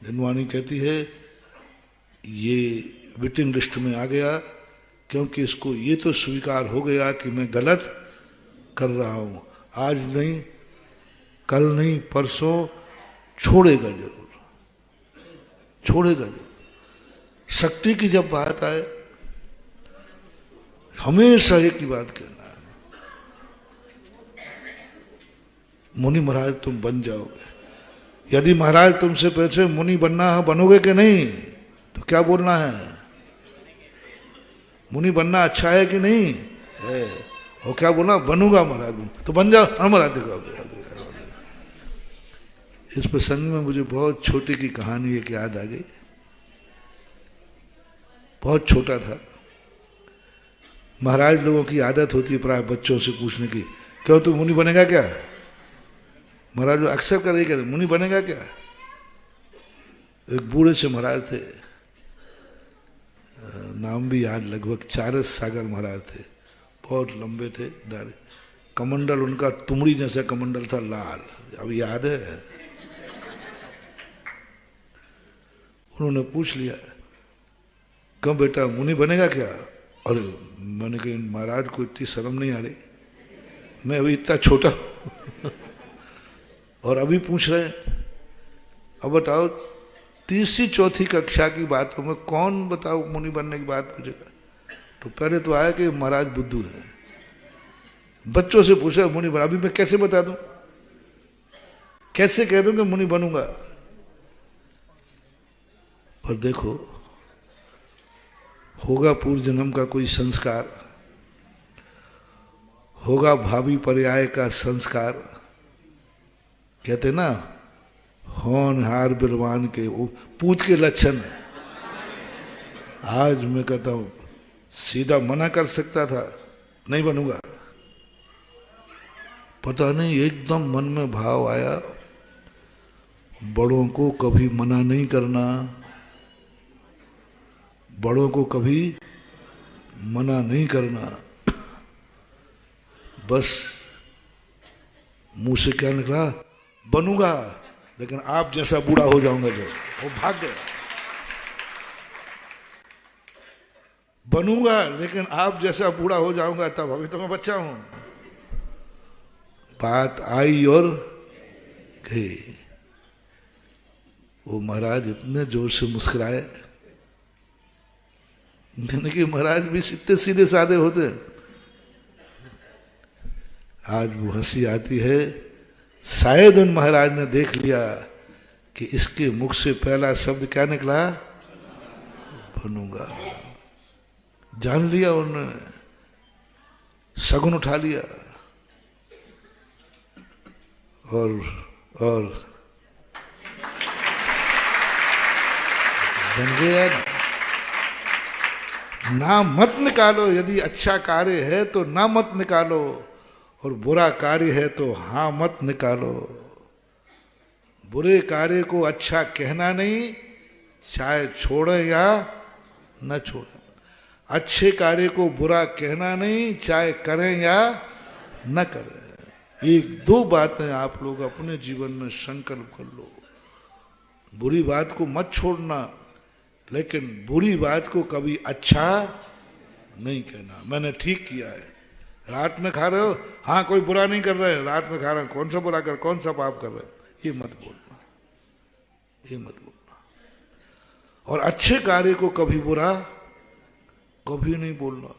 जिनवाणी कहती है ये वेटिंग लिस्ट में आ गया, क्योंकि इसको ये तो स्वीकार हो गया कि मैं गलत कर रहा हूं, आज नहीं, कल नहीं, परसों छोड़ेगा जरूर, छोड़ेगा जरूर। शक्ति की जब बात आए, हमेशा एक ही बात कहना है, मुनि महाराज तुम बन जाओगे। यदि महाराज तुमसे पूछे मुनि बनना है, बनोगे कि नहीं, तो क्या बोलना है? मुनि बनना अच्छा है कि नहीं है? और क्या बोलना? बनूंगा महाराज। तो बन जाओ। हाँ महाराज देखो। इस प्रसंग में मुझे बहुत छोटी की कहानी एक याद आ गई। बहुत छोटा था। महाराज लोगों की आदत होती है प्राय बच्चों से पूछने की, क्यों तू मुनि बनेगा क्या? महाराज लोग अक्सर कर रही कहते मुनि बनेगा क्या? एक बूढ़े से महाराज थे, नाम भी याद, लगभग चारस सागर महाराज थे, बहुत लंबे थे, दाढ़ी, कमंडल उनका तुमड़ी जैसा कमंडल था, लाल, अब याद है। उन्होंने पूछ लिया, कब बेटा मुनि बनेगा क्या? और मैंने कहा महाराज को इतनी शर्म नहीं आ रही, मैं अभी इतना छोटा और अभी पूछ रहे हैं। अब बताओ, तीसरी चौथी कक्षा की बातों में कौन बताओ मुनि बनने की बात पूछेगा? तो पहले तो आया कि महाराज बुद्धू है। बच्चों से पूछा मुनि बना, अभी मैं कैसे बता दूं, कैसे कह दूं कि मुनि बनूंगा? और देखो, होगा पूर्व जन्म का कोई संस्कार, होगा भावी पर्याय का संस्कार। कहते ना, होनहार बिरवान के वो पूत के लक्षण। आज मैं कहता हूं सीधा मना कर सकता था, नहीं बनूंगा। पता नहीं एकदम मन में भाव आया, बड़ों को कभी मना नहीं करना, बड़ों को कभी मना नहीं करना। बस मुंह से क्या निकला, बनूंगा लेकिन आप जैसा बूढ़ा हो जाऊंगा, जो वो भाग गया। बनूंगा लेकिन आप जैसा बूढ़ा हो जाऊंगा तब, अभी तो मैं बच्चा हूं। बात आई और गई। वो महाराज इतने जोर से मुस्कुराए, मैंने कि महाराज भी इतने सीधे साधे होते। आज वो हंसी आती है, शायद उन महाराज ने देख लिया कि इसके मुख से पहला शब्द क्या निकला, बनूंगा। जान लिया उन्होंने, शगुन उठा लिया। और बन गया। ना मत निकालो, यदि अच्छा कार्य है तो ना मत निकालो, और बुरा कार्य है तो हाँ मत निकालो। बुरे कार्य को अच्छा कहना नहीं, चाहे छोड़े या न छोड़े। अच्छे कार्य को बुरा कहना नहीं, चाहे करें या न करें। एक दो बातें आप लोग अपने जीवन में संकल्प कर लो। बुरी बात को मत छोड़ना, लेकिन बुरी बात को कभी अच्छा नहीं कहना। मैंने ठीक किया है, रात में खा रहे हो, हाँ कोई बुरा नहीं कर रहे, रात में खा रहे हो, कौन सा बुरा कर, कौन सा पाप कर रहे हो, ये मत बोलना, ये मत बोलना। और अच्छे कार्य को कभी बुरा कभी नहीं बोलना,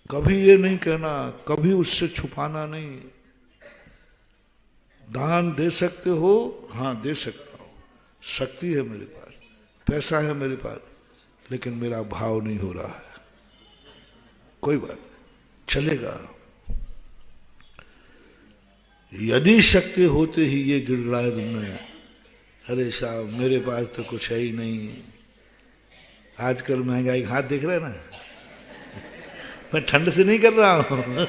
कभी ये नहीं कहना, कभी उससे छुपाना नहीं। दान दे सकते हो, हाँ दे सकता हूं, शक्ति है मेरे पास, पैसा है मेरे पास, लेकिन मेरा भाव नहीं हो रहा है, कोई बात नहीं, चलेगा। यदि शक्ति होते ही ये गिड़गिड़ाए तुमने, अरे साहब मेरे पास तो कुछ है ही नहीं। आजकल महंगाई हाथ देख रहे हैं ना, मैं ठंड से नहीं कर रहा हूं।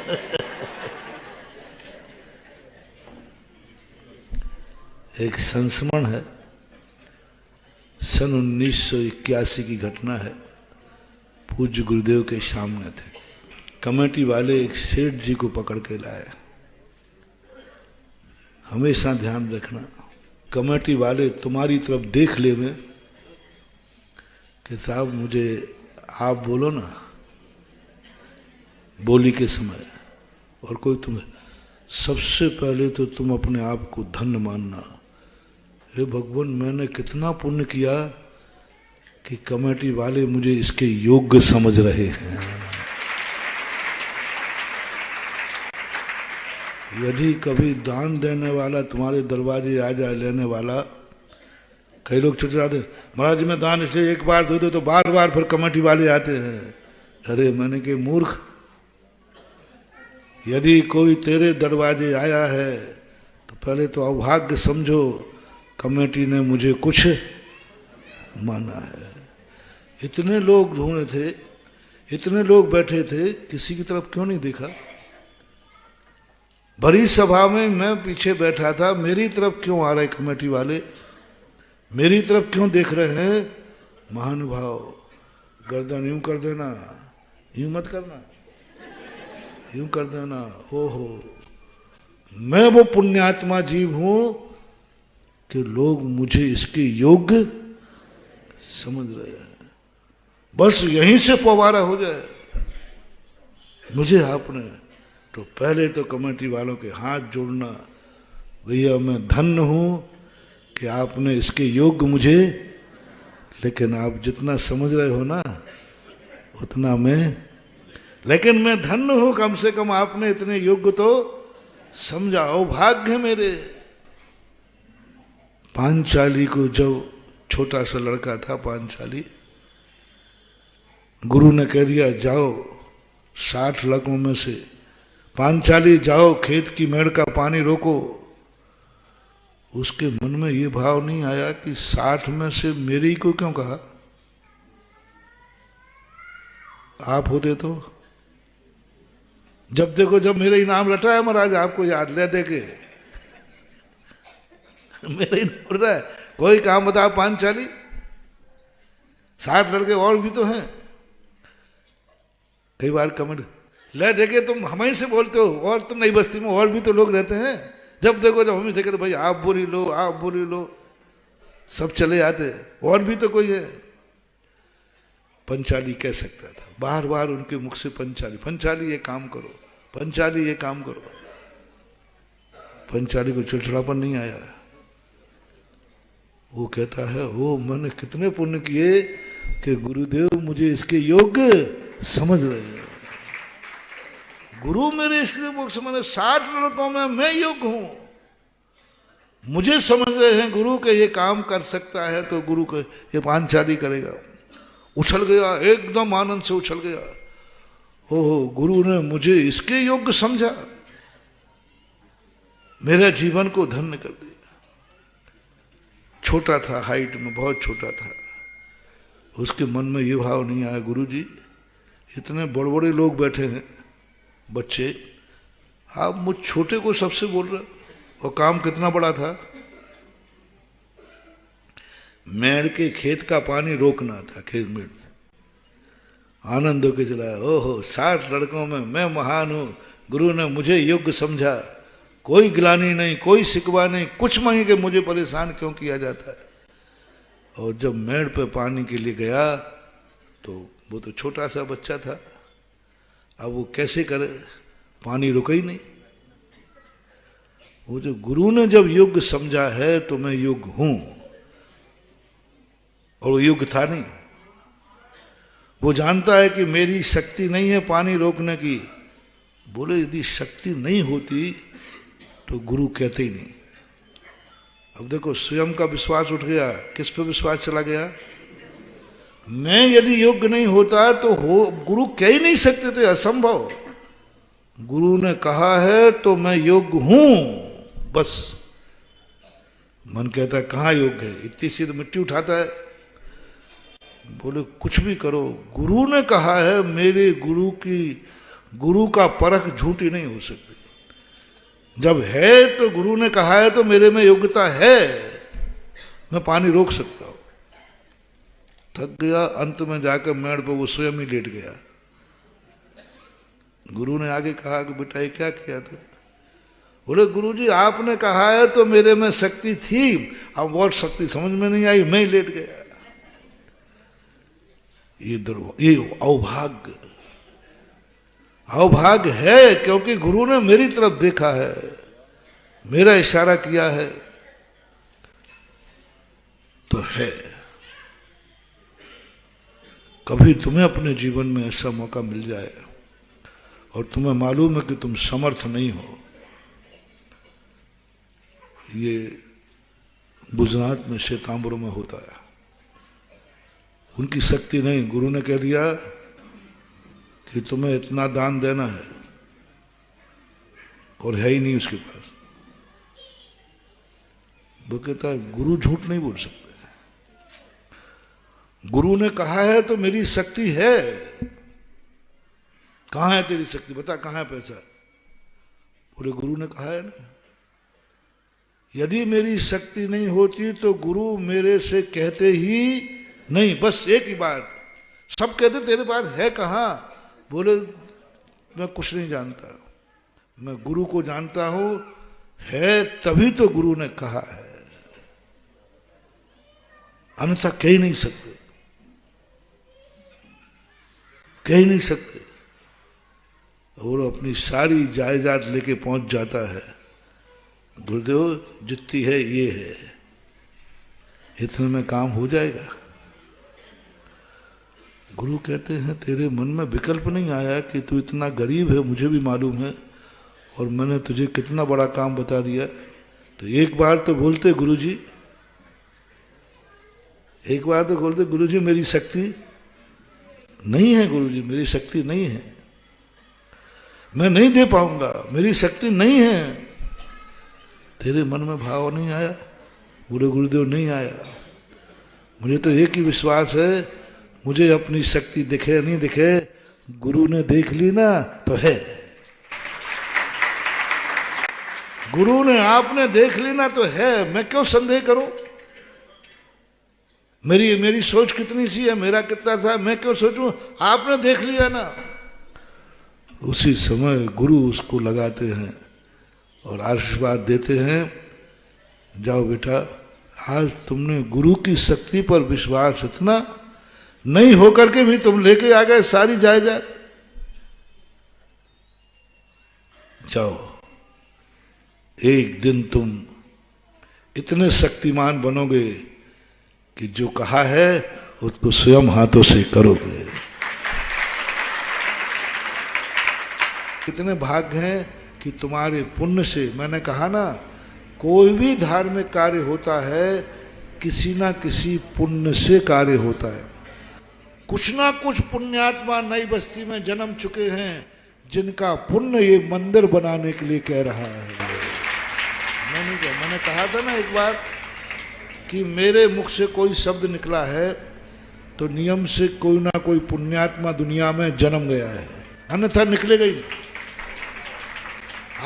एक संस्मरण है, सन 1981 की घटना है। पूज्य गुरुदेव के सामने थे, कमेटी वाले एक सेठ जी को पकड़ के लाए। हमेशा ध्यान रखना, कमेटी वाले तुम्हारी तरफ देख ले में कि साहब मुझे आप बोलो ना बोली के समय, और कोई तुम्हें, सबसे पहले तो तुम अपने आप को धन्य मानना। हे भगवान, मैंने कितना पुण्य किया कि कमेटी वाले मुझे इसके योग्य समझ रहे हैं। यदि कभी दान देने वाला तुम्हारे दरवाजे आ जाए, लेने वाला, कई लोग चिढ़ाते, महाराज मैं दान इसलिए एक बार दे दो तो बार बार फिर कमेटी वाले आते हैं। अरे मैंने कि मूर्ख, यदि कोई तेरे दरवाजे आया है तो पहले तो अभाग्य समझो, कमेटी ने मुझे कुछ माना है। इतने लोग ढूंढे थे, इतने लोग बैठे थे, किसी की तरफ क्यों नहीं देखा? भरी सभा में मैं पीछे बैठा था, मेरी तरफ क्यों आ रहे कमेटी वाले, मेरी तरफ क्यों देख रहे हैं? महानुभाव, गर्दन यूं कर देना, यूं मत करना, यूं कर देना। हो मैं वो पुण्यात्मा जीव हूं कि लोग मुझे इसके योग्य समझ रहे हैं। बस यहीं से पवारा हो जाए मुझे आपने, तो पहले तो कमेटी वालों के हाथ जोड़ना, भैया मैं धन्य हूं कि आपने इसके योग्य मुझे, लेकिन आप जितना समझ रहे हो ना उतना मैं, लेकिन मैं धन्य हूं, कम से कम आपने इतने योग्य तो समझाओ। भाग्य मेरे। पांचाली को जब छोटा सा लड़का था, पांचाली, गुरु ने कह दिया जाओ 60 लकमों में से पांचाली जाओ खेत की मेड़ का पानी रोको। उसके मन में ये भाव नहीं आया कि 60 में से मेरे ही को क्यों कहा, आप होते तो। जब देखो जब मेरे इनाम रटा है महाराज, आपको याद ले दे के मेरा ही नहीं उड़ रहा है। कोई काम बताओ पांचाली, 60 लड़के और भी तो हैं। कई बार कमेंट ले देखे, तुम हमें से बोलते हो और तुम नई बस्ती में और भी तो लोग रहते हैं। जब देखो जब हमें से कहते भाई आप बोली लो, आप बोली लो, सब चले आते, और भी तो कोई है। पंचाली कह सकता था, बार बार उनके मुख से पंचाली, पंचाली ये काम करो, पंचाली ये काम करो। पंचाली को चिड़चिड़ापन नहीं आया। वो कहता है ओ मैंने कितने पुण्य किए कि गुरुदेव मुझे इसके योग्य समझ रहे हैं। गुरु मेरे इसलिए मुख मैंने 60 लड़कों में मैं योग्य हूं, मुझे समझ रहे हैं गुरु के ये काम कर सकता है, तो गुरु के ये पांचाली करेगा। उछल गया, एकदम आनंद से उछल गया। ओहो, गुरु ने मुझे इसके योग्य समझा, मेरा जीवन को धन्य कर दिया। छोटा था, हाइट में बहुत छोटा था। उसके मन में ये भाव नहीं आया, गुरु जी इतने बड़े बड़े लोग बैठे हैं, बच्चे, आप मुझ छोटे को सबसे बोल रहे, और काम कितना बड़ा था। मेड़ के खेत का पानी रोकना था, खेत में आनंद होके चला। ओहो, 60 लड़कों में मैं महान हूं, गुरु ने मुझे योग्य समझा, कोई गिलानी नहीं, कोई शिकवा नहीं, कुछ मांगे कि मुझे परेशान क्यों किया जाता है। और जब मेड़ पे पानी के लिए गया तो वो तो छोटा सा बच्चा था, अब वो कैसे करे, पानी रुका ही नहीं। वो जो गुरु ने जब योग्य समझा है तो मैं योग्य हूं, और वो योग्य था नहीं। वो जानता है कि मेरी शक्ति नहीं है पानी रोकने की। बोले यदि शक्ति नहीं होती तो गुरु कहते ही नहीं। अब देखो स्वयं का विश्वास उठ गया, किस पे विश्वास चला गया। मैं यदि योग्य नहीं होता तो गुरु कह ही नहीं सकते थे, असंभव। गुरु ने कहा है तो मैं योग्य हूं, बस। मन कहता है कहां योग्य है, इतनी सी तो मिट्टी उठाता है। बोले कुछ भी करो, गुरु ने कहा है, मेरे गुरु का परख झूठी नहीं हो सकती। जब है तो गुरु ने कहा है तो मेरे में योग्यता है, मैं पानी रोक सकता हूं। थक गया, अंत में जाकर मेड़ पर वो स्वयं ही लेट गया। गुरु ने आगे कहा कि बेटा ये क्या किया तू। बोले गुरुजी आपने कहा है तो मेरे में शक्ति थी, अब और शक्ति समझ में नहीं आई, मैं ही लेट गया। ये अभाग्य है, क्योंकि गुरु ने मेरी तरफ देखा है, मेरा इशारा किया है तो है। कभी तुम्हें अपने जीवन में ऐसा मौका मिल जाए और तुम्हें मालूम है कि तुम समर्थ नहीं हो। ये गुजरात में श्वेतांबरों में होता है। उनकी शक्ति नहीं, गुरु ने कह दिया कि तुम्हें इतना दान देना है, और है ही नहीं उसके पास। वो कहता है गुरु झूठ नहीं बोल सकते, गुरु ने कहा है तो मेरी शक्ति है। कहां है तेरी शक्ति, बता कहां है पैसा। बोले गुरु ने कहा है ना। यदि मेरी शक्ति नहीं होती तो गुरु मेरे से कहते ही नहीं, बस एक ही बात। सब कहते तेरे पास है कहां। बोले मैं कुछ नहीं जानता, मैं गुरु को जानता हूं, है तभी तो गुरु ने कहा है, अन्यथा कह ही नहीं सकते, कह ही नहीं सकते। और अपनी सारी जायदाद लेके पहुंच जाता है। गुरुदेव जितनी है ये है, इतने में काम हो जाएगा। गुरु कहते हैं तेरे मन में विकल्प नहीं आया कि तू इतना गरीब है, मुझे भी मालूम है, और मैंने तुझे कितना बड़ा काम बता दिया। तो एक बार तो बोलते गुरुजी, एक बार तो बोलते गुरुजी मेरी शक्ति नहीं है, गुरुजी मेरी शक्ति नहीं है, मैं नहीं दे पाऊंगा, मेरी शक्ति नहीं है। तेरे मन में भाव नहीं आया। बोले गुरुदेव नहीं आया, मुझे तो एक ही विश्वास है, मुझे अपनी शक्ति दिखे नहीं दिखे, गुरु ने देख ली ना तो है। गुरु ने आपने देख लेना तो है, मैं क्यों संदेह करूं? मेरी सोच कितनी सी है, मेरा कितना था, मैं क्यों सोचूं? आपने देख लिया ना। उसी समय गुरु उसको लगाते हैं और आशीर्वाद देते हैं, जाओ बेटा, आज तुमने गुरु की शक्ति पर विश्वास इतना नहीं होकर के भी तुम लेके आ गए सारी जायदाद, जाओ एक दिन तुम इतने शक्तिमान बनोगे कि जो कहा है उसको स्वयं हाथों से करोगे। कितने भाग्य हैं कि तुम्हारे पुण्य से, मैंने कहा ना, कोई भी धार्मिक कार्य होता है किसी ना किसी पुण्य से कार्य होता है। कुछ ना कुछ पुण्यात्मा नई बस्ती में जन्म चुके हैं जिनका पुण्य ये मंदिर बनाने के लिए कह रहा है। मैंने कहा था ना एक बार कि मेरे मुख से कोई शब्द निकला है तो नियम से कोई ना कोई पुण्यात्मा दुनिया में जन्म गया है, अन्यथा निकलेगा ही नहीं।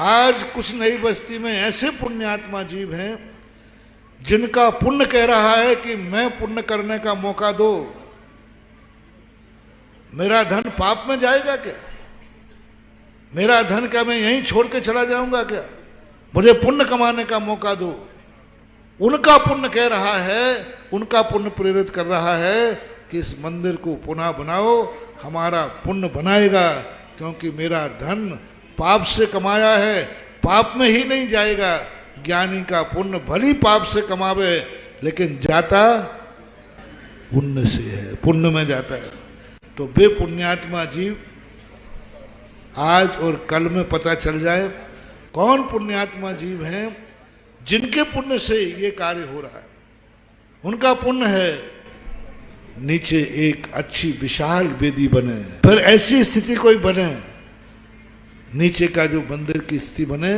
आज कुछ नई बस्ती में ऐसे पुण्यात्मा जीव हैं जिनका पुण्य कह रहा है कि मैं पुण्य करने का मौका दो। मेरा धन पाप में जाएगा क्या? मेरा धन क्या मैं यहीं छोड़ के चला जाऊंगा क्या? मुझे पुण्य कमाने का मौका दो। उनका पुण्य कह रहा है, उनका पुण्य प्रेरित कर रहा है कि इस मंदिर को पुनः बनाओ, हमारा पुण्य बनाएगा, क्योंकि मेरा धन पाप से कमाया है, पाप में ही नहीं जाएगा। ज्ञानी का पुण्य भली पाप से कमावे लेकिन जाता पुण्य से है, पुण्य में जाता है। तो वे पुण्यात्मा जीव आज और कल में पता चल जाए कौन पुण्यात्मा जीव हैं जिनके पुण्य से ये कार्य हो रहा है। उनका पुण्य है नीचे एक अच्छी विशाल वेदी बने, फिर ऐसी स्थिति कोई बने नीचे का जो मंदिर की स्थिति बने,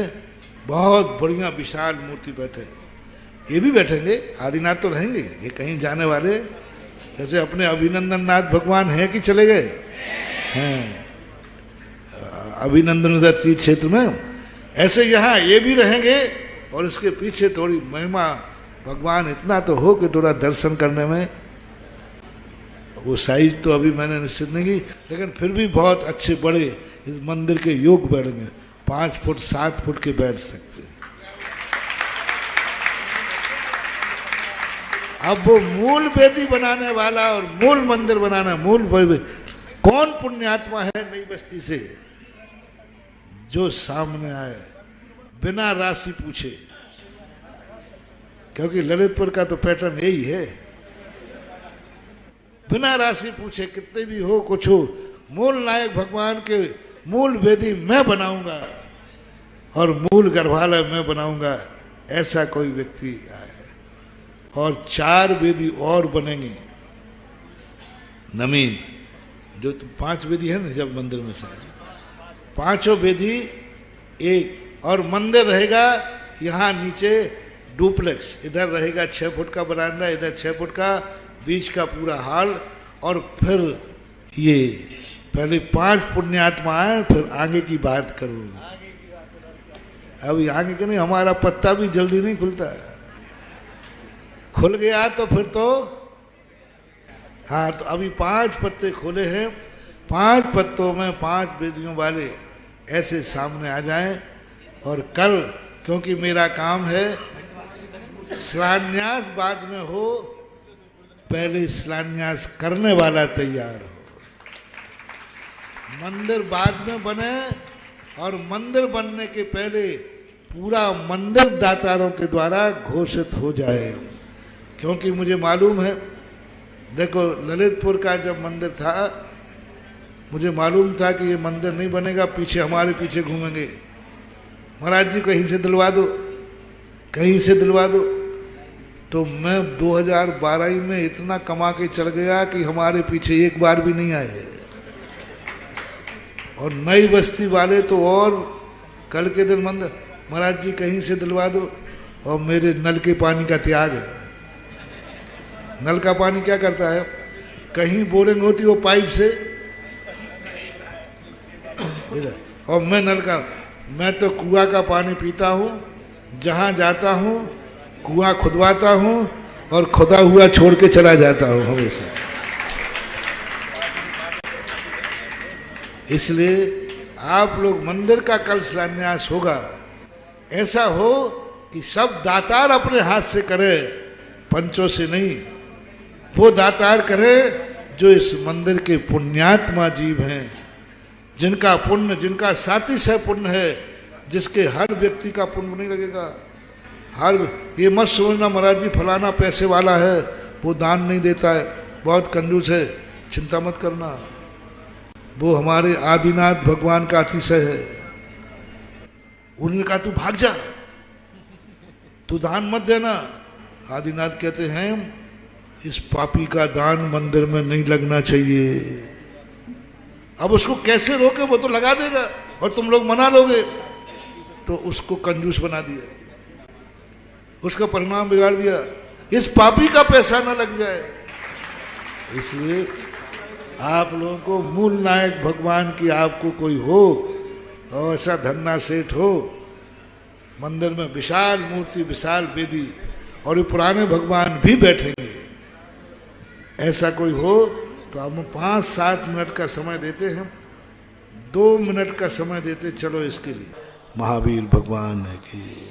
बहुत बढ़िया विशाल मूर्ति बैठे। ये भी बैठेंगे, आदिनाथ तो रहेंगे, ये कहीं जाने वाले, जैसे अपने अभिनंदन नाथ भगवान हैं कि चले गए हैं अभिनंदन तीर्थ क्षेत्र में, ऐसे यहाँ ये भी रहेंगे। और इसके पीछे थोड़ी महिमा, भगवान इतना तो हो कि थोड़ा दर्शन करने में, वो साइज तो अभी मैंने निश्चित नहीं की, लेकिन फिर भी बहुत अच्छे बड़े इस मंदिर के योग बैठेंगे, 5 फुट 7 फुट के बैठ सकते हैं। अब वो मूल वेदी बनाने वाला और मूल मंदिर बनाना, कौन पुण्यात्मा है नई बस्ती से जो सामने आए बिना राशि पूछे, क्योंकि ललितपुर का तो पैटर्न यही है, बिना राशि पूछे कितने भी हो कुछ हो, मूल नायक भगवान के मूल वेदी मैं बनाऊंगा और मूल गर्भालय मैं बनाऊंगा, ऐसा कोई व्यक्ति आए। और 4 वेदी और बनेंगी नवीन, जो 5 वेदी है ना जब मंदिर में से, 5 वेदी एक, और मंदिर रहेगा यहाँ नीचे डुप्लेक्स, इधर रहेगा 6 फुट का बरामदा, इधर 6 फुट का, बीच का पूरा हॉल। और फिर ये पहले 5 पुण्यात्मा आए, फिर आगे की बात करो। अभी आगे के नहीं, हमारा पत्ता भी जल्दी नहीं खुलता है, खुल गया तो फिर तो हाँ, तो अभी 5 पत्ते खोले हैं, 5 पत्तों में 5 वेदियों वाले ऐसे सामने आ जाएं। और कल, क्योंकि मेरा काम है शिलान्यास बाद में हो, पहले शिलान्यास करने वाला तैयार हो, मंदिर बाद में बने, और मंदिर बनने के पहले पूरा मंदिर दातारों के द्वारा घोषित हो जाए। क्योंकि मुझे मालूम है, देखो ललितपुर का जब मंदिर था, मुझे मालूम था कि ये मंदिर नहीं बनेगा, पीछे हमारे पीछे घूमेंगे, महाराज जी कहीं से दिलवा दो, कहीं से दिलवा दो। तो मैं 2012 में इतना कमा के चल गया कि हमारे पीछे एक बार भी नहीं आए। और नई बस्ती वाले तो, और कल के दिन मंदिर, महाराज जी कहीं से दिलवा दो, और मेरे नल के पानी का त्याग है। नल का पानी क्या करता है, कहीं बोरिंग होती वो पाइप से, और मैं नल का, मैं तो कुआं का पानी पीता हूँ, जहां जाता हूं कुआं खुदवाता हूं और खुदा हुआ छोड़ के चला जाता हूं हमेशा। इसलिए आप लोग मंदिर का कल शिलान्यास होगा, ऐसा हो कि सब दातार अपने हाथ से करे, पंचों से नहीं। वो दातार करे जो इस मंदिर के पुण्यात्मा जीव हैं, जिनका पुण्य, जिनका साथी से पुण्य है, जिसके हर व्यक्ति का पुण्य नहीं लगेगा। हर ये मत सोचना महाराज जी फलाना पैसे वाला है, वो दान नहीं देता है, बहुत कंजूस है, चिंता मत करना। वो हमारे आदिनाथ भगवान का अतिशय है। उन्होंने कहा तू भाग जा, तू दान मत देना। आदिनाथ कहते हैं इस पापी का दान मंदिर में नहीं लगना चाहिए। अब उसको कैसे रोके, वो तो लगा देगा और तुम लोग मना लोगे, तो उसको कंजूस बना दिया, उसका परिणाम बिगाड़ दिया। इस पापी का पैसा ना लग जाए। इसलिए आप लोगों को मूल नायक भगवान की आपको कोई हो और ऐसा धन्ना सेठ हो, मंदिर में विशाल मूर्ति, विशाल वेदी और ये पुराने भगवान भी बैठेंगे, ऐसा कोई हो तो हम 5-7 मिनट का समय देते हैं, 2 मिनट का समय देते, चलो इसके लिए। महावीर भगवान है कि